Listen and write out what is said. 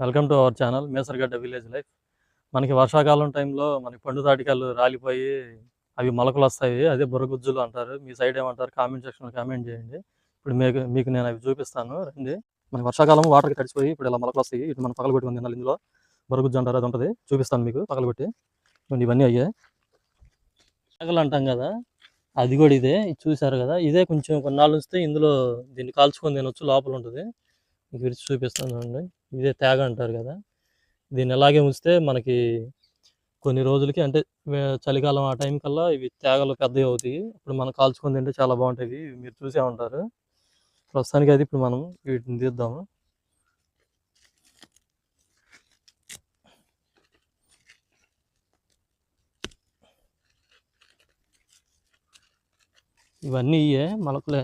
Welcome to our channel Mesargadda village life. మనకి వర్షాకాలం టైంలో మనకి పండు తాటికాయలు రాలిపోయి అవి మొలకలు వస్తాయి. అదే బుర్రగుజ్జులు అంటారు. మీ సైడ్ ఏమంటారు కామెంట్ సెక్షన్లో కామెంట్ చేయండి. ఇప్పుడు మీకు నేను అవి చూపిస్తాను రండి. మన వర్షాకాలం వాటర్కి తడిచిపోయి ఇప్పుడు ఇలా మొలకలు వస్తాయి. ఇటు మనం పగలగొట్టి ఉంది ఇందులో బుర్రగుజ్జు అంటారు, అది ఉంటుంది. చూపిస్తాను మీకు పగలగొట్టి. ఇవన్నీ అయ్యే పగలు అంటాం కదా, అది కూడా ఇదే. చూసారు కదా, ఇదే కొంచెం కొన్నాళ్ళు వస్తే ఇందులో దీన్ని కాల్చుకొని తినొచ్చు, లోపల ఉంటుంది. మీకు విరిచి చూపిస్తాను చూడండి. ఇదే తేగ అంటారు కదా, దీన్ని ఎలాగే ఉంచితే మనకి కొన్ని రోజులకి అంటే చలికాలం ఆ టైం కల్లా ఇవి తేగలు పెద్దవి అవుతాయి. ఇప్పుడు మనం కాల్చుకొని తింటే చాలా బాగుంటాయి. మీరు చూసే ఉంటారు. ప్రస్తుతానికి అయితే ఇప్పుడు మనం వీటిని తీద్దాము. ఇవన్నీ ఇయే మొలకలే.